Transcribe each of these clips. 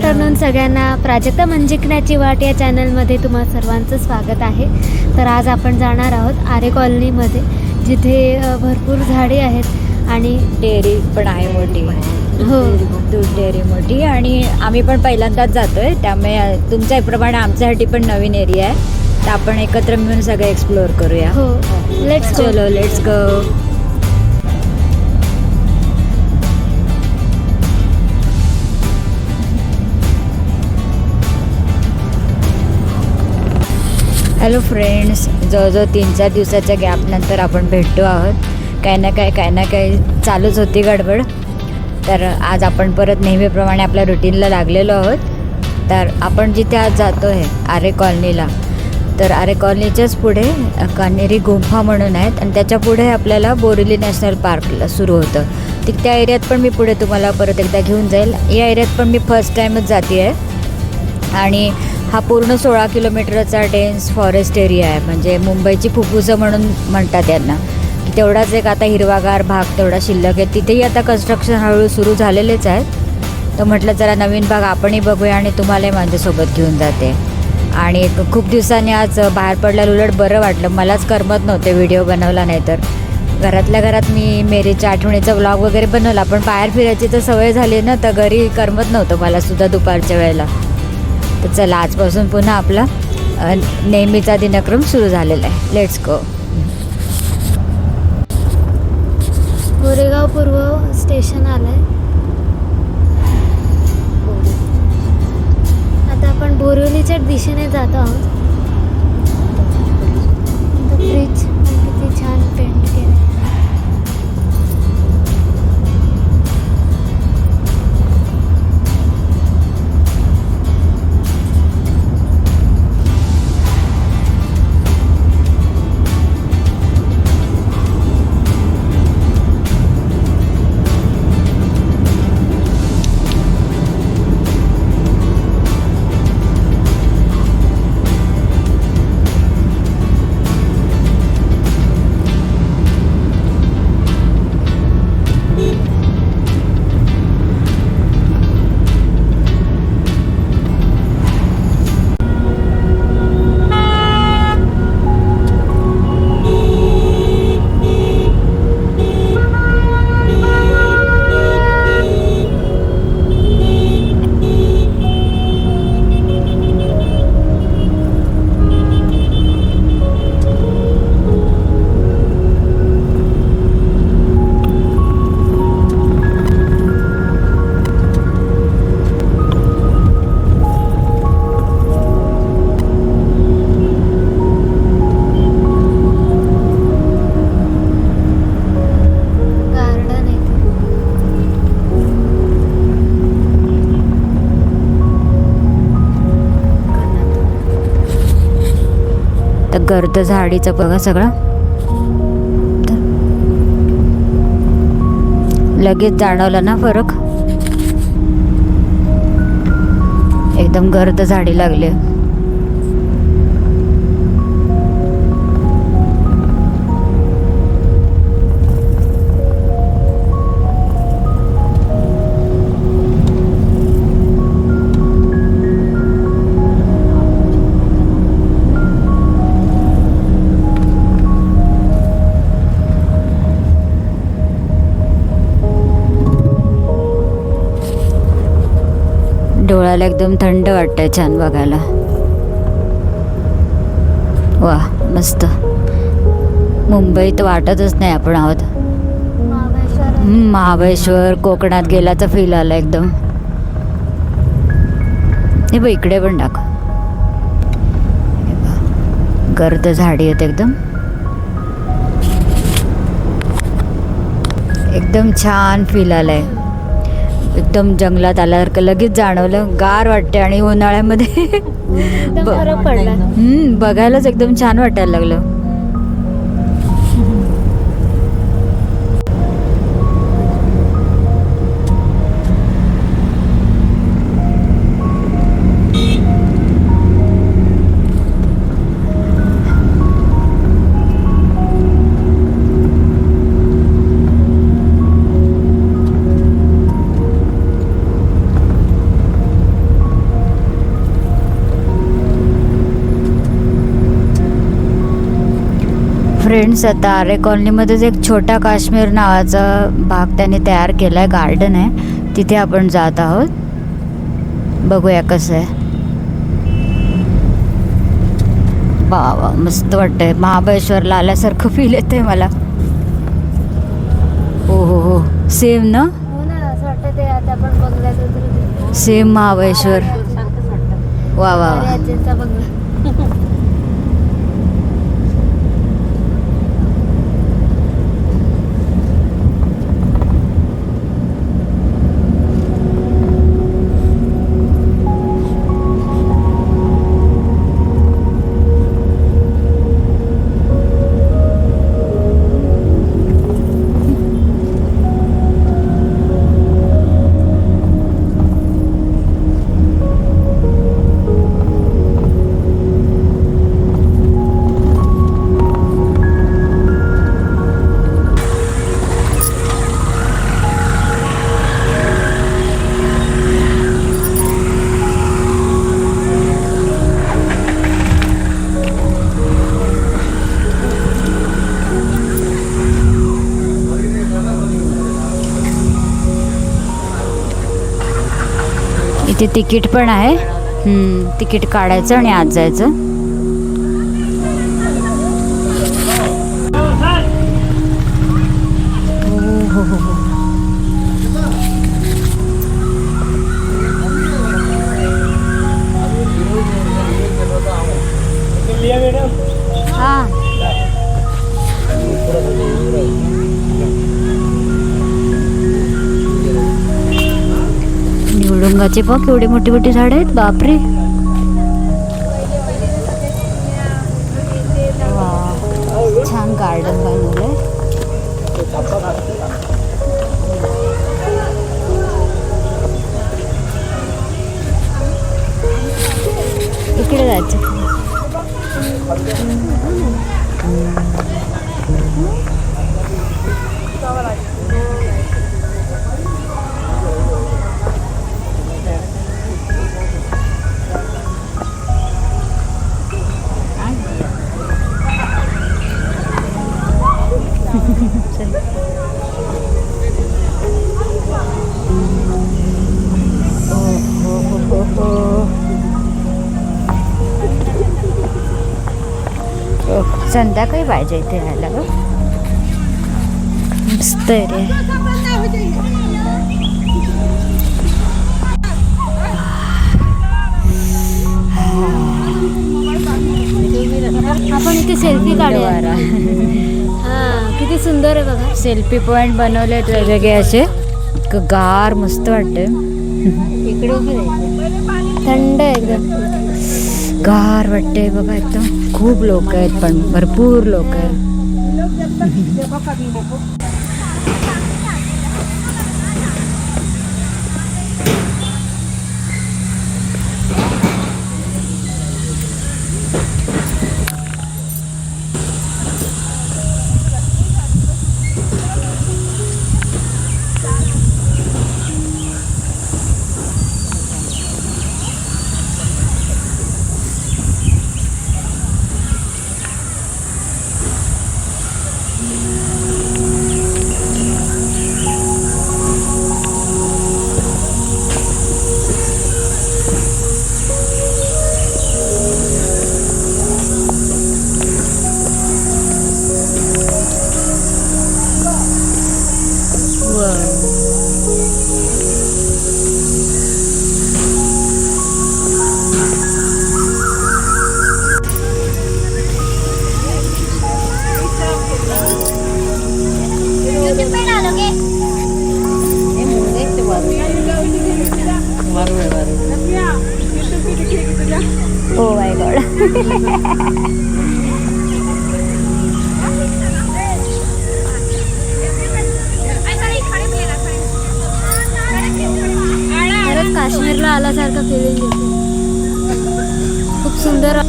Afternoon सगळ्यांना. प्राजक्ता मन जिंकण्याची वाट या चॅनलमध्ये तुम्हा सर्वांचं स्वागत आहे. तर आज आपण जाणार आहोत आरे कॉलनीमध्ये, जिथे भरपूर झाडे आहेत आणि डेअरी पण आहे मोठी. हो, दूध डेअरी मोठी. आणि आम्ही पण पहिल्यांदाच जातोय, त्यामुळे तुमच्याप्रमाणे आमच्यासाठी पण नवीन एरिया आहे. तर आपण एकत्र मिळून सगळं एक्सप्लोअर करूया. हो, लेट्स गो. चलो लेट्स गो. हॅलो फ्रेंड्स, जवळजवळ 3-4 दिवसाच्या गॅपनंतर आपण भेटतो आहोत. काही ना काही चालूच होती गडबड. तर आज आपण परत नेहमीप्रमाणे आपल्या रुटीनला लागलेलो आहोत. तर आपण जिथे आज जातो आहे आरे कॉलनीला, तर आरे कॉलनीच्याच पुढे कान्हेरी गुंफा म्हणून आहेत आणि त्याच्या पुढे आपल्याला बोरिवली नॅशनल पार्कला सुरू होतं. त्या एरियात पण मी पुढे तुम्हाला परत एकदा घेऊन जाईल. या एरियात पण मी फर्स्ट टाईमच जाते आहे. आणि हा पूर्ण 16 किलोमीटरचा डेन्स फॉरेस्ट एरिया आहे. म्हणजे मुंबईची फुफ्फुसं म्हणून म्हणतात यांना. की तेवढाच एक आता हिरवागार भाग तेवढा शिल्लक आहे. तिथेही आता कन्स्ट्रक्शन हळूहळू सुरू झालेलेच आहेत. तर म्हटलं जरा नवीन भाग आपणही बघूया आणि तुम्हालाही माझ्यासोबत घेऊन जाते. आणि खूप दिवसांनी आज बाहेर पडल्याला उलट बरं वाटलं. मलाच करमत नव्हते व्हिडिओ बनवला, नाही तर घरातल्या घरात मी मेरीच्या आठवणीचा व्लॉग वगैरे बनवला. पण बाहेर फिरायची तर सवय झाली ना, तर घरी करमत नव्हतं मला सुद्धा दुपारच्या वेळेला. तर चला, आजपासून पुन्हा आपला नेहमीचा दिनक्रम सुरू झालेला आहे. Let's go. गोरेगाव पूर्व स्टेशन आलंय. आता आपण बोरिवलीच्या दिशेने जात आहोत. ब्रिज किती छान पेंट केलं. गर्द झाडीचं बघा सगळं. लगेच जाणवलं ना फरक. एकदम गर्द झाडी लागली. डोळ्याला एकदम थंड वाटतंय, छान बघायला. वा, मस्त. मुंबईत वाटतच नाही आपण आहोत. महाबळेश्वर, कोकणात गेल्याचा फील आला एकदम. हे बघ, इकडे पण टाक. गर्द झाडी आहेत एकदम. एकदम छान फील आलाय. एकदम जंगलात आल्यासारखं लगेच जाणवलं. गार वाटते आणि उन्हाळ्यामध्ये फरक पडला. बघायलाच एकदम छान वाटायला लागलं. फ्रेंड्स, आता आरे कॉलनीमध्येच एक छोटा काश्मीर नावाचा भाग त्यांनी तयार केला आहे, गार्डन आहे, तिथे आपण जात आहोत. बघूया कसं आहे. वा वा, मस्त वाटतंय. महाबळेश्वरला आल्यासारखं फील येतंय मला. हो हो हो, सेम ना, हो ना, असं वाटतं ते आता आपण बघलं सेम महाबळेश्वर. वा वा वा. आजींचा बंगला. इथे तिकीट पण आहे. तिकीट काढायचं आणि आत जायचं. हो हो हो. हां, निवडुंगाचे बघ एवढी मोठी मोठी झाडं आहेत. बापरे. वा, छान गार्डन बनवलंय. इकडे जायचं. संध्याकाळी पाहिजे इथे राहायला. मस्त आहे रे. आपण इथे सेल्फी काढूया. हा, किती सुंदर आहे बघा. सेल्फी पॉइंट बनवलेत वेगवेगळे असे. गार मस्त वाटते. इकडे उभी राहायचं. थंड आहे एकदम. गार वाटते बघा एकदम. खूप लोक आहेत, पण भरपूर लोक आहेत. Oh my god. खरंच काश्मीरला आल्यासारखं फिलिंग येते. खूप सुंदर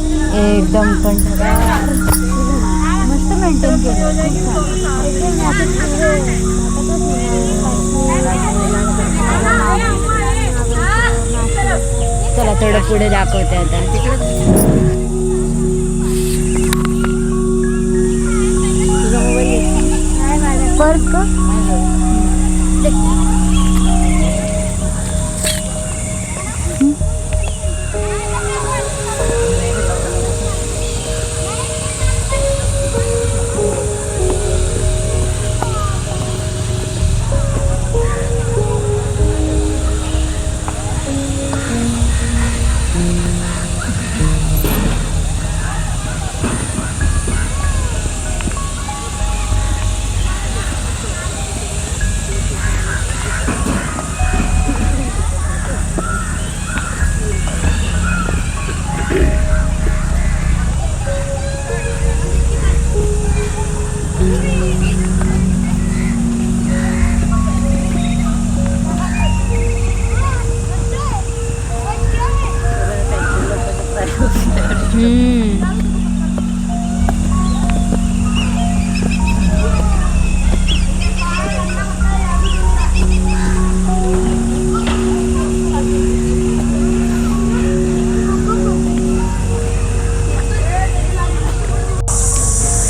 एकदम थंड. मस्त मेंटेन केलं. चला थोडं पुढे दाखवते आता.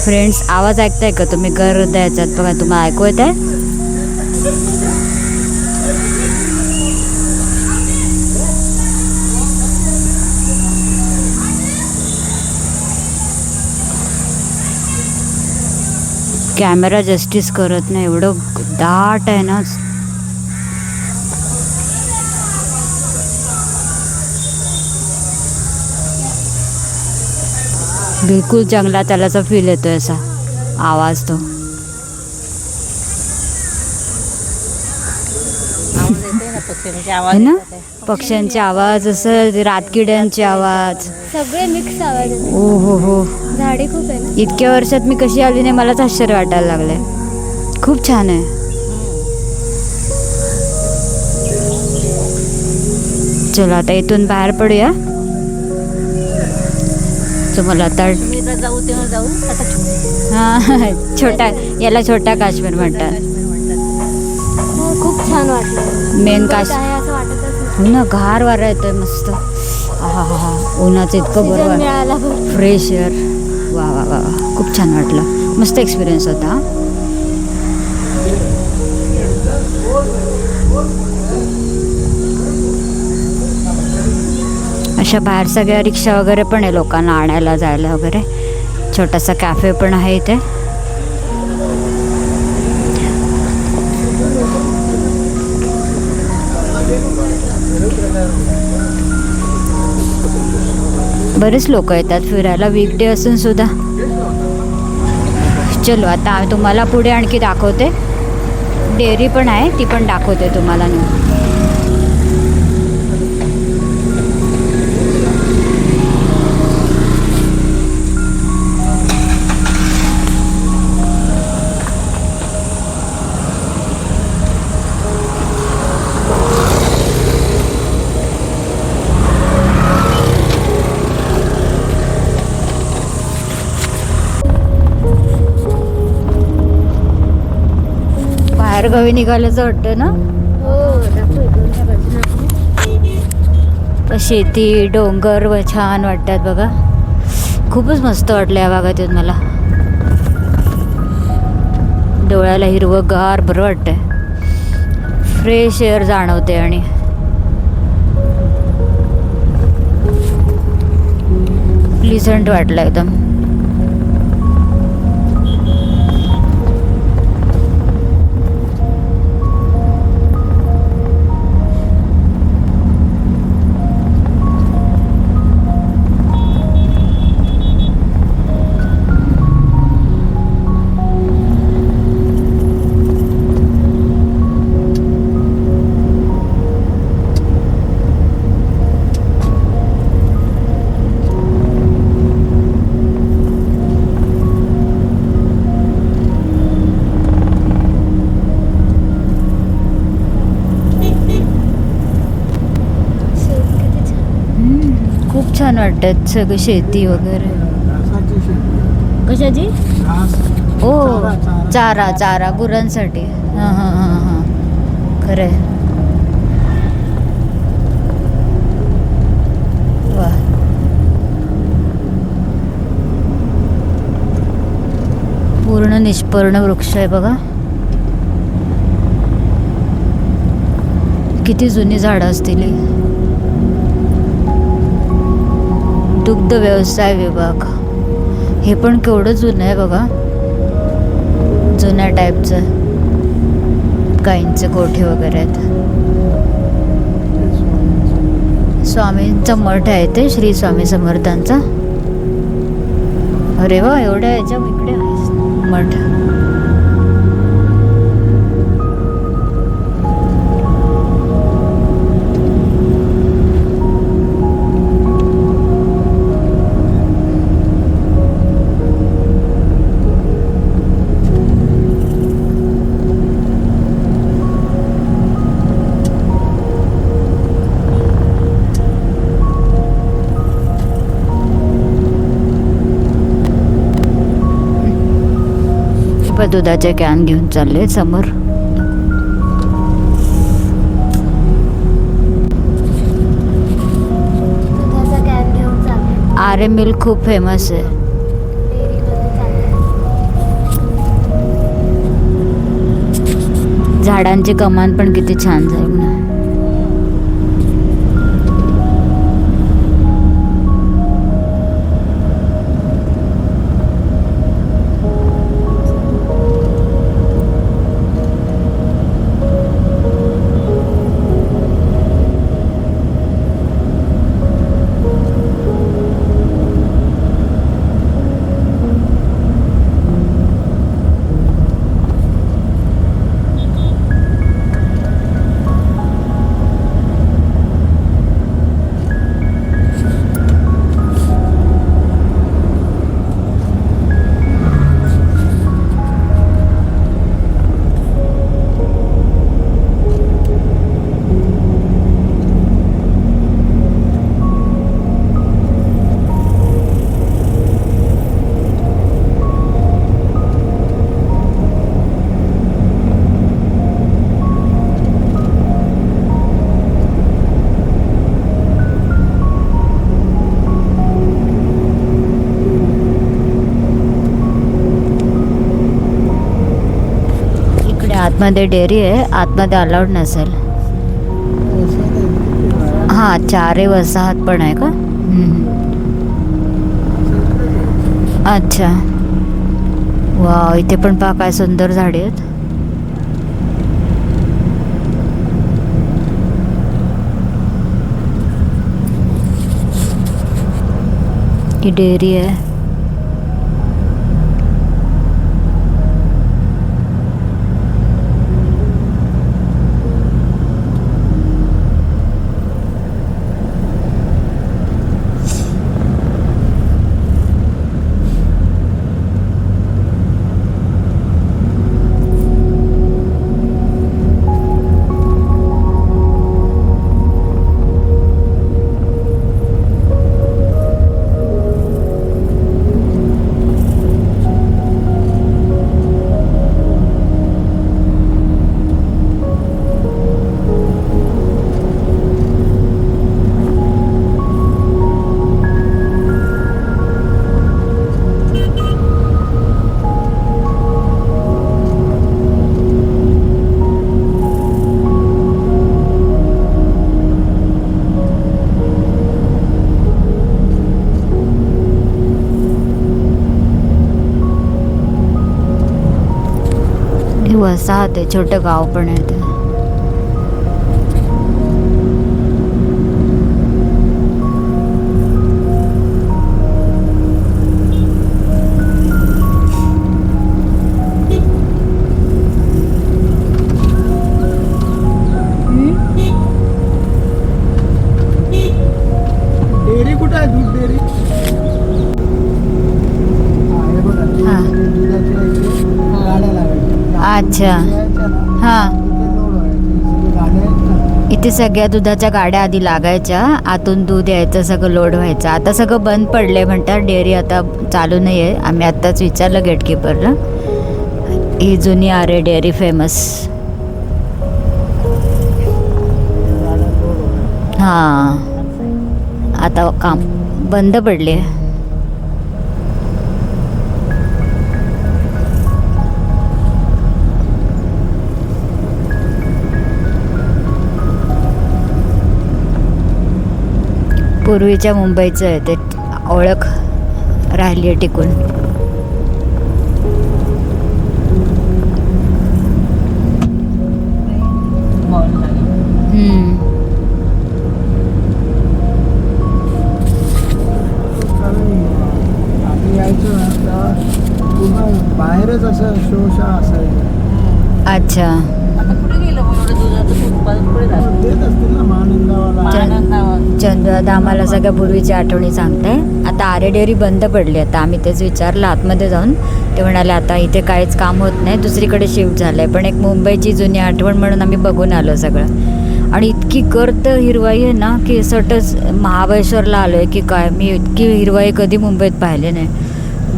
फ्रेंड्स, आवाज ऐकताय का तुम्ही? गर्द याच्यात बघा, तुम्हाला ऐकू येत आहे? कॅमेरा जस्टिस करत नाही, एवढं दाट आहे ना. बिलकुल जंगलात आल्याचा फील येतोय, असा आवाज तो. है ना, पक्ष्यांचे आवाज, असं रातकिड्यांचे आवाज, सगळे मिक्स आवाज आहेत. ओ हो, झाडे खूप आहे ना. इतक्या वर्षात मी कशी आली नाही, मलाच आश्चर्य वाटायला लागलंय. खूप छान आहे. चला आता इथून बाहेर पडूया. तुम्हाला आता जाऊ तेव्हा जाऊ. हां, छोटा, याला छोटा काश्मीर म्हणतात. हो, खूप छान वाटलं. मेन काय असं वाटतच नाही. हो ना, गार वारा येतोय मस्त. हा, उन्हाचं इतकं Oxygen बरोबर, मिळाला बरं. Fresh air. वा वा वा वा, खूप छान वाटलं. मस्त एक्सपिरियन्स होता. अशा बाहेर सगळ्या रिक्षा वगैरे पण आहे लोकांना आणायला जायला वगैरे. छोटासा कॅफे पण आहे इथे. बरेच लोक येतात फिरायला, वीकडे असून सुद्धा. चलो आता तुम्हाला पुढे आणखी दाखवते. डेअरी पण आहे, ती पण दाखवते तुम्हाला ना. बाहेरगावी निघाल्याचं वाटतं ना. हो, दाखव इकडून बाजूला. शेती, डोंगर व छान वाटतात बघा. खूपच मस्त वाटलं या भागात येऊन मला. डोळ्याला हिरवंगार बरं वाटतंय. फ्रेश एअर जाणवते आणि प्लीझंट वाटलं एकदम. खूप छान वाटतात सगळं शेती वगैरे. कशाची? ओ, चारा गुरांसाठी. हां, खरं आहे. वा, पूर्ण निष्पर्ण वृक्ष आहे बघा. किती जुनी झाडं असतील. दुग्ध व्यवसाय विभाग, हे पण केवढं जुनं आहे बघा. जुन्या टाईपचं गाईंचे गोठे वगैरे आहेत. स्वामींचा मठ आहे ते, श्री स्वामी समर्थांचा. अरे वा, एवढ्या याच्या इकडे आहे मठ. पण दुधाचे कॅन घेऊन चालले समोर. दुधाचा कॅन घेऊन चालले. आरे मिल्क खूप फेमस आहे. डेअरीमध्ये चालले. झाडांची कमान पण किती छान झाली ना. आतमध्ये डेअरी आहे, आतमध्ये अलाउड नसेल. हां, 4 वसाहत पण आहे का? अच्छा. वा, इथे पण पहा काय सुंदर झाडे आहेत. ही डेअरी आहे. वसाहत आहे, छोटं गाव पण आहे ते. डेअरी कुठं आहे? दूध डेअरी. अच्छा. हां, इथे सगळ्या दुधाच्या गाड्या आधी लागायच्या, आतून दूध यायचं, सगळं लोड व्हायचं. आता सगळं बंद पडलंय म्हणतात, डेअरी आता चालू नाही आहे. आम्ही आत्ताच विचारलं गेटकीपरला. ही जुनी आरे डेअरी फेमस. हां, आता काम बंद पडले. पूर्वीच्या मुंबईचं आहे ते, ओळख राहिली आहे टिकून. बाहेरच असं शोशा असायचं. अच्छा. देत असतील ना महानंदावाला. चंद्रदा आम्हाला सगळ्या पूर्वीची आठवणी सांगताय. आता आरे डेअरी बंद पडली. आता आम्ही तेच विचारलं आतमध्ये जाऊन. ते म्हणाले आता इथे काहीच काम होत नाही, दुसरीकडे शिफ्ट झालं आहे. पण एक मुंबईची जुनी आठवण म्हणून आम्ही बघून आलो सगळं. आणि इतकी गर्द हिरवाई आहे ना की सटच महाबळेश्वरला आलो आहे की काय. मी इतकी हिरवाई कधी मुंबईत पाहिले नाही.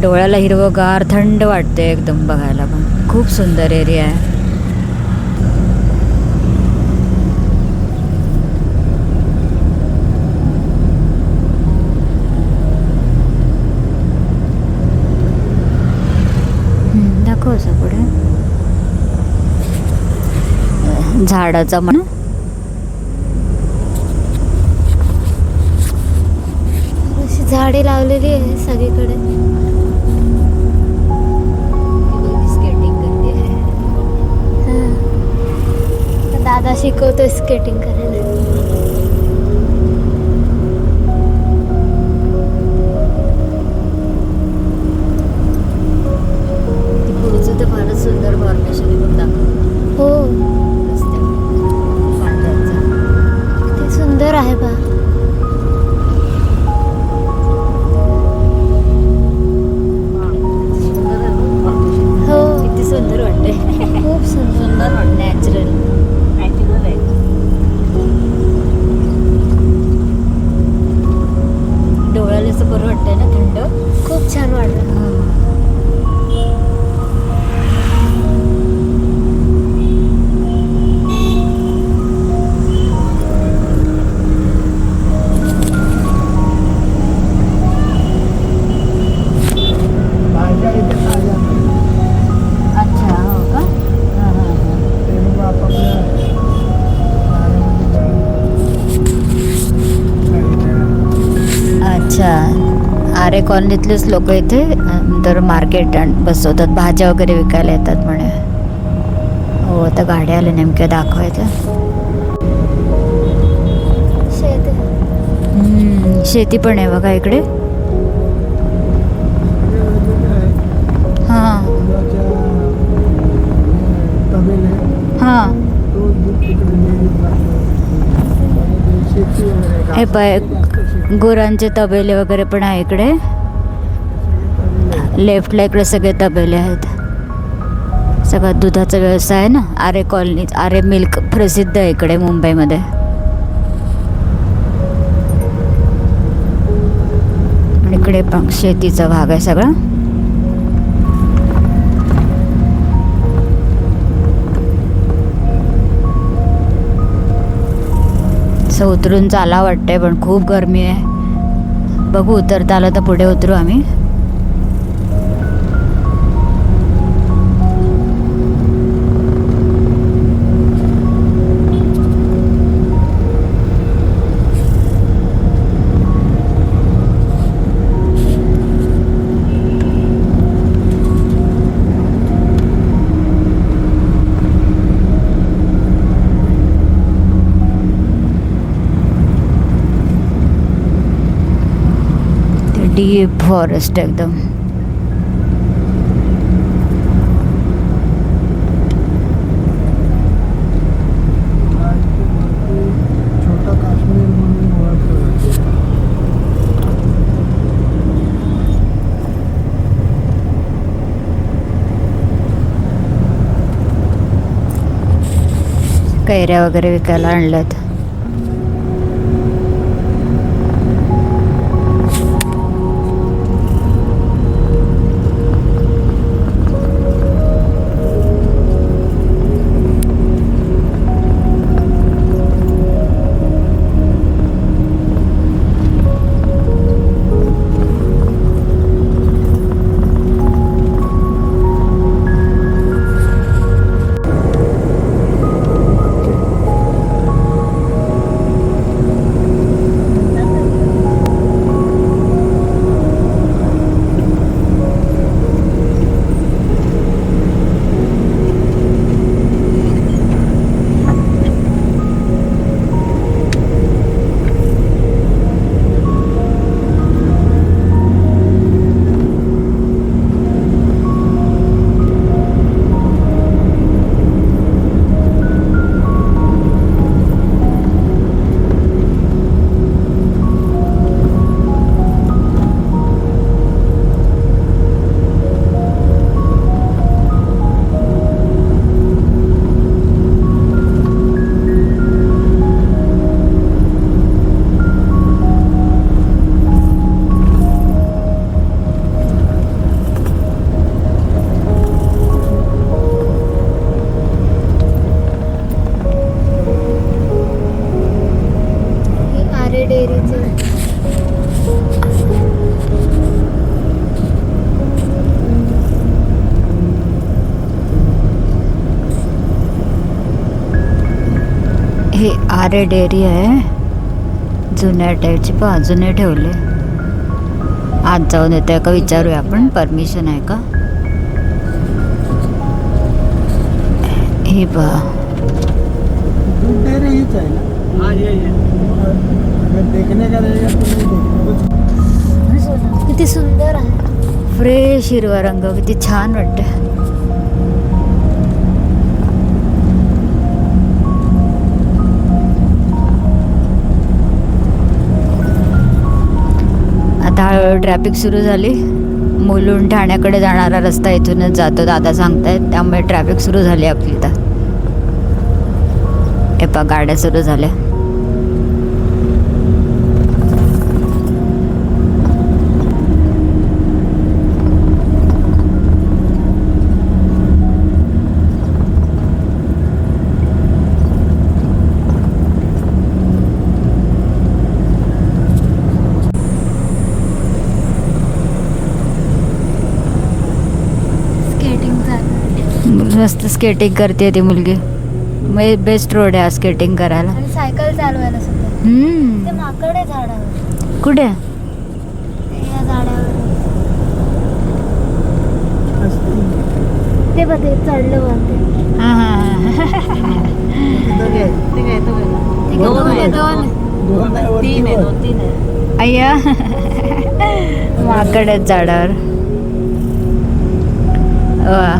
डोळ्याला हिरवंगार थंड वाटते एकदम बघायला पण खूप सुंदर एरिया आहे. दाखव असं पुढे झाडाचा म्हण अशी झाडे लावलेली आहे सगळीकडे. स्केटिंग करते. हा. दादा शिकवतोय स्केटिंग करायला. पुढचं तर फारच सुंदर फॉर्मेशन पण दाखव. हो ते सुंदर आहे बा. हो किती सुंदर वाटते. खूप सुंदर. सुंदर वाटत. नॅचरल आहे. डोळ्याला असं बरं वाटतंय ना थंड. खूप छान वाटत. भाज्या इथे ताज्या मिळतात. अच्छा हो का. हां हां हां. ते लोक आपापल्या दारामध्ये अच्छा आरे कॉलनीतलेच लोक इथे तर मार्केट बसवतात भाज्या वगैरे विकायला येतात म्हणे. हो आता गाड्या आल्या नेमक्या दाखवायच्या. शेत शेती पण आहे बघा इकडे. वेगवेगळे आहे. हां दुधाच्या तबेले हां तो दूध तिकडे डेअरीत लागतो. त्यामध्ये शेती वगैरे हे पाय जास्त शेती. गुरांचे तबेले वगैरे पण आहे इकडे. तबेले आहेत. लेफ्टला इकडे सगळे तबेले आहेत. सगळा दुधाचा व्यवसाय आहे ना. आरे कॉलनी आरे मिल्क प्रसिद्ध आहे इकडे मुंबईमध्ये. इकडे पण शेतीचा भाग आहे सगळा. असं उतरून चाला वाटतंय पण खूप गरमी आहे. बघू उतरता आलं तर पुढे उतरू आम्ही. डीप फॉरेस्ट एकदम. छोटा काश्मीर म्हणून ओळखलं जाते. कैऱ्या वगैरे विकायला आणल्यात. हे आरे डेअरी आहे, जुन्या टाईपची पहा, जुने ठेवले. आज जाऊन येते का विचारूया आपण, परमिशन आहे का. हे पहा, दूध डेयरी हीच आहे ना. हाँ ये अगर देखने का रहेगा तो नहीं देखना. किती सुंदर आहे. फ्रेश हिरवा रंग, किती छान वाटते. आता हळूहळू ट्रॅफिक सुरू झाली. मुलुंड ठाण्याकडे जाणारा रस्ता इथूनच जातो दादा सांगतायत, त्यामुळे ट्रॅफिक सुरू झाली आपली. इथं हे पहा, गाड्या सुरू झाल्या. मस्त स्केटिंग करते ती मुलगी. बेस्ट रोड आहे स्केटिंग करायला. आणि सायकल चालवायला सुद्धा. ते माकड आहे झाडावर. कुठे? या झाडावर ते बघ, ते चढलं वरती. दोन अय्या, माकड आहेत झाडावर. वा,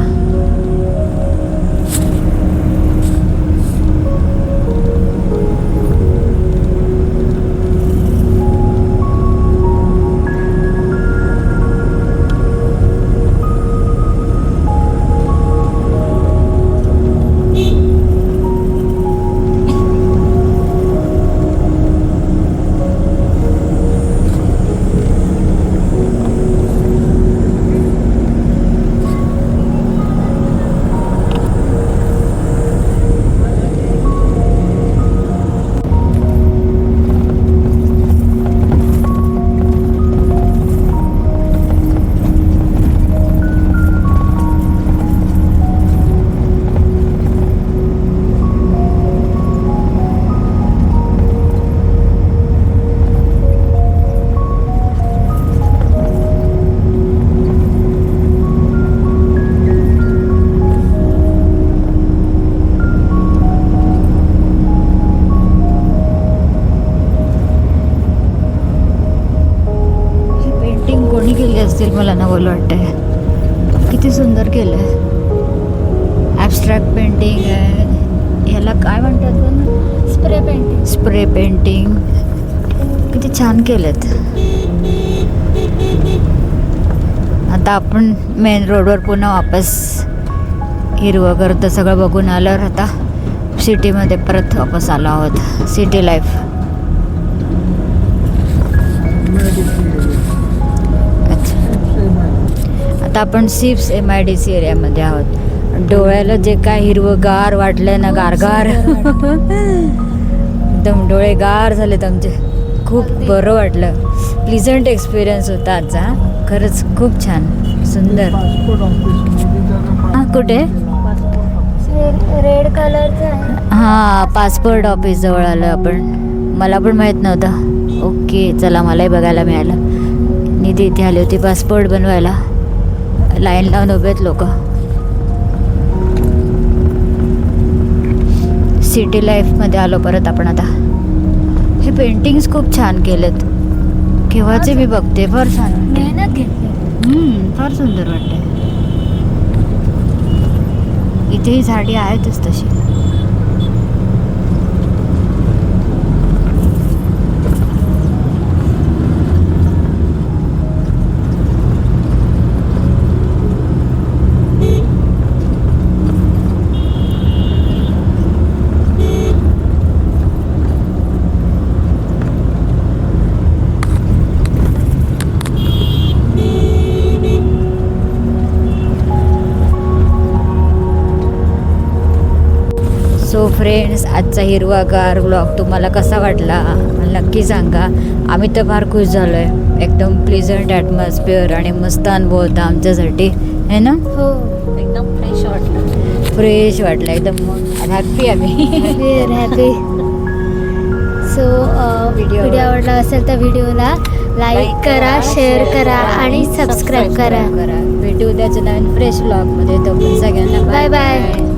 मला नवल वाटतंय. किती सुंदर केलंय. ॲब्स्ट्रॅक्ट पेंटिंग आहे, याला काय म्हणतात पण, स्प्रे पेंटिंग. Spray painting. किती छान केलेत. आता आपण मेन रोडवर पुन्हा वापस हिरवं करतं सगळं बघून आल्यावर आता सिटीमध्ये परत वापस आलो आहोत. City life. आता आपण सिप्स MIDC एरियामध्ये आहोत. डोळ्याला जे काय हिरवंगार वाटलंय ना, गारगार. एकदम डोळे गार झालेत आमचे. खूप बरं वाटलं. प्लीझंट एक्सपिरियन्स होता आजचा. खरंच खूप छान, सुंदर. हां, कुठे? रेड कलरचं आहे. हां, पासपोर्ट ऑफिस जवळ आलं आपण. मला पण माहीत नव्हतं. ओके, चला, मलाही बघायला मिळालं. निधी इथे आली होती पासपोर्ट बनवायला. लाईन लावून उभे आहेत लोक. सिटी लाईफमध्ये आलो परत आपण आता. हे पेंटिंग्स खूप छान केलेत. केव्हाचे मी बघते, फार छान. मेहनत घेतली. फार सुंदर वाटते. इथेही झाडी आहेतच तशी. सो फ्रेंड्स, आजचा हिरवागार व्लॉग तुम्हाला कसा वाटला मला नक्की सांगा. आम्ही तर फार खुश झालो आहे. एकदम प्लीझंट ॲटमॉस्फिअर आणि मस्त अनुभव होता आमच्यासाठी, है ना. हो, एकदम फ्रेश वाटलं. एकदम हॅप्पी आम्ही. हॅपी. सो व्हिडिओ आवडला असेल तर व्हिडिओला लाईक करा, शेअर करा आणि सबस्क्राईब करा. भेटू उद्याच्या नवीन फ्रेश ब्लॉगमध्ये. तो पण सगळ्यांना बाय बाय.